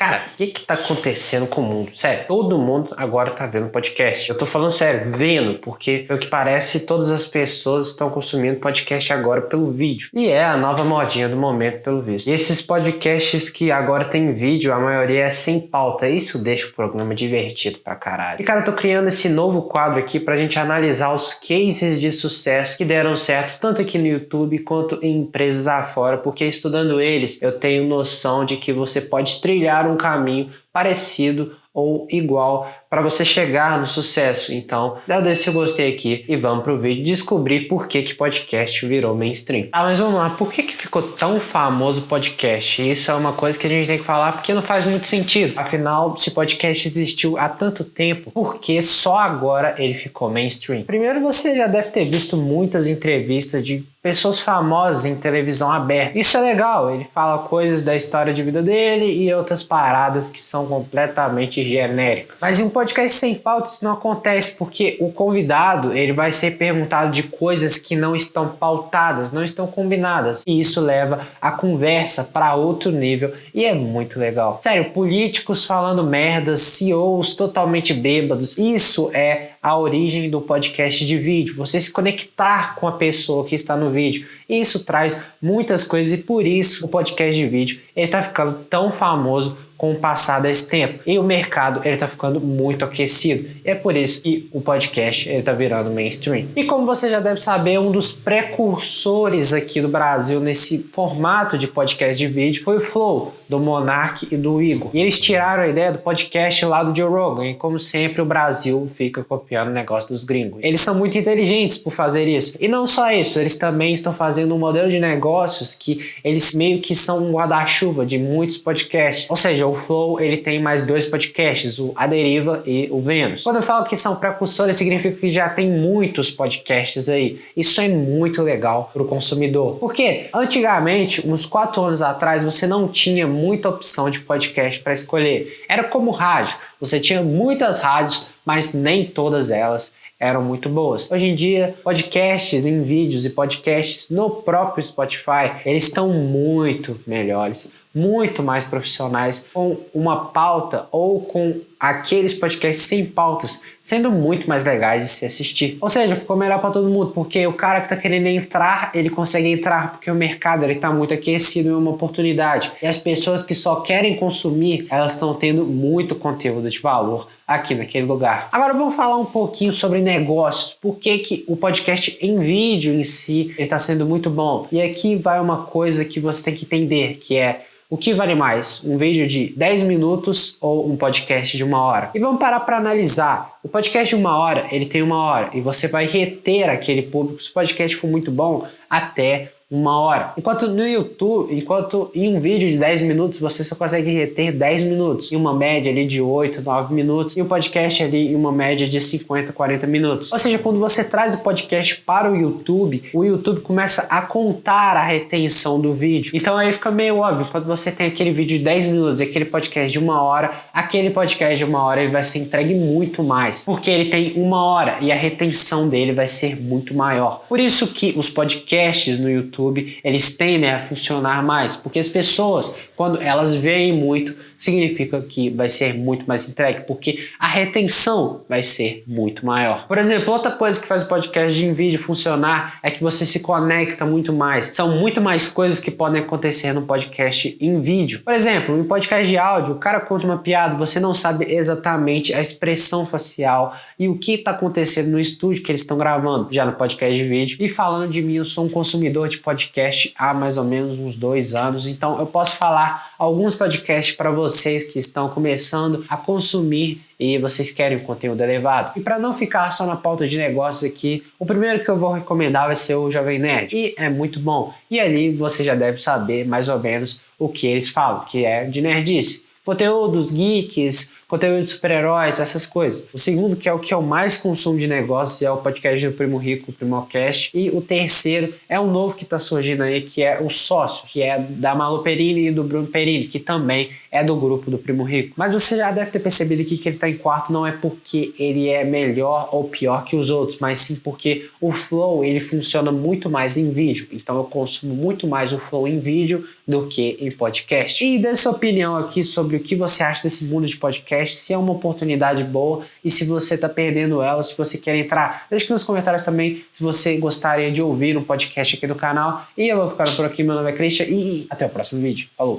Cara, o que tá acontecendo com o mundo? Sério, todo mundo agora tá vendo podcast. Eu tô falando sério, vendo, porque pelo que parece, todas as pessoas estão consumindo podcast agora pelo vídeo. E é a nova modinha do momento, pelo visto. E esses podcasts que agora tem vídeo, a maioria é sem pauta. Isso deixa o programa divertido pra caralho. E cara, eu tô criando esse novo quadro aqui pra gente analisar os cases de sucesso que deram certo, tanto aqui no YouTube quanto em empresas afora, porque estudando eles, eu tenho noção de que você pode trilhar um caminho parecido ou igual para você chegar no sucesso. Então, dá esse gostei aqui e vamos pro vídeo descobrir por que podcast virou mainstream. Mas vamos lá, por que ficou tão famoso o podcast? Isso é uma coisa que a gente tem que falar porque não faz muito sentido. Afinal, se podcast existiu há tanto tempo, por que só agora ele ficou mainstream? Primeiro, você já deve ter visto muitas entrevistas de pessoas famosas em televisão aberta. Isso é legal, ele fala coisas da história de vida dele e outras paradas que são completamente genéricas. Mas em um podcast sem pauta isso não acontece, porque o convidado ele vai ser perguntado de coisas que não estão pautadas, não estão combinadas. E isso leva a conversa para outro nível e é muito legal. Sério, políticos falando merdas, CEOs totalmente bêbados, isso é a origem do podcast de vídeo. Você se conectar com a pessoa que está no vídeo. Isso traz muitas coisas e por isso o podcast de vídeo ele está ficando tão famoso com o passar desse tempo. E o mercado ele tá ficando muito aquecido. É por isso que o podcast ele tá virando mainstream. E como você já deve saber, um dos precursores aqui do Brasil nesse formato de podcast de vídeo foi o Flow, do Monark e do Igor. E eles tiraram a ideia do podcast lá do Joe Rogan. E como sempre o Brasil fica copiando o negócio dos gringos. Eles são muito inteligentes por fazer isso. E não só isso, eles também estão fazendo um modelo de negócios que eles meio que são um guarda-chuva de muitos podcasts. Ou seja, o Flow ele tem mais 2 podcasts, o A Deriva e o Vênus. Quando eu falo que são precursores, significa que já tem muitos podcasts aí. Isso é muito legal para o consumidor. Porque antigamente, uns 4 anos atrás, você não tinha muita opção de podcast para escolher. Era como rádio. Você tinha muitas rádios, mas nem todas elas eram muito boas. Hoje em dia, podcasts em vídeos e podcasts no próprio Spotify, eles estão muito melhores, muito mais profissionais, com uma pauta ou com aqueles podcasts sem pautas, sendo muito mais legais de se assistir. Ou seja, ficou melhor para todo mundo, porque o cara que tá querendo entrar, ele consegue entrar porque o mercado ele tá muito aquecido e é uma oportunidade. E as pessoas que só querem consumir, elas estão tendo muito conteúdo de valor aqui naquele lugar. Agora vamos falar um pouquinho sobre negócios. Por que o podcast em vídeo em si ele tá sendo muito bom? E aqui vai uma coisa que você tem que entender, que é o que vale mais, um vídeo de 10 minutos ou um podcast de 1 hora? E vamos parar para analisar. O podcast de 1 hora, ele tem 1 hora e você vai reter aquele público, se o podcast for muito bom, até 1 hora. Enquanto no YouTube, em um vídeo de 10 minutos, você só consegue reter 10 minutos. Em uma média ali de 8, 9 minutos. E o podcast ali em uma média de 50, 40 minutos. Ou seja, quando você traz o podcast para o YouTube começa a contar a retenção do vídeo. Então aí fica meio óbvio, quando você tem aquele vídeo de 10 minutos e aquele podcast de 1 hora, aquele podcast de 1 hora ele vai ser entregue muito mais. Porque ele tem 1 hora e a retenção dele vai ser muito maior. Por isso que os podcasts no YouTube eles tendem a funcionar mais, porque as pessoas, quando elas veem muito, significa que vai ser muito mais entregue, porque a retenção vai ser muito maior. Por exemplo, outra coisa que faz o podcast de vídeo funcionar é que você se conecta muito mais. São muito mais coisas que podem acontecer no podcast em vídeo. Por exemplo, em podcast de áudio, o cara conta uma piada, você não sabe exatamente a expressão facial e o que está acontecendo no estúdio que eles estão gravando. Já no podcast de vídeo. E falando de mim, eu sou um consumidor de podcast há mais ou menos uns 2 anos, então eu posso falar alguns podcasts para vocês que estão começando a consumir e vocês querem um conteúdo elevado. E para não ficar só na pauta de negócios aqui, o primeiro que eu vou recomendar vai ser o Jovem Nerd. E é muito bom. E ali você já deve saber mais ou menos o que eles falam, que é de nerdice. Conteúdos geeks, conteúdo de super-heróis, essas coisas. O segundo, que é o que eu mais consumo de negócios, é o podcast do Primo Rico, o Primocast. E o terceiro é um novo que está surgindo aí, que é o Sócios, que é da Malu Perini e do Bruno Perini, que também é do grupo do Primo Rico. Mas você já deve ter percebido aqui que ele está em quarto, não é porque ele é melhor ou pior que os outros, mas sim porque o Flow ele funciona muito mais em vídeo. Então eu consumo muito mais o Flow em vídeo do que em podcast. E dê sua opinião aqui sobre o que você acha desse mundo de podcast, se é uma oportunidade boa e se você está perdendo ela, se você quer entrar. Deixe aqui nos comentários também se você gostaria de ouvir um podcast aqui do canal. E eu vou ficando por aqui, meu nome é Christian e até o próximo vídeo. Falou!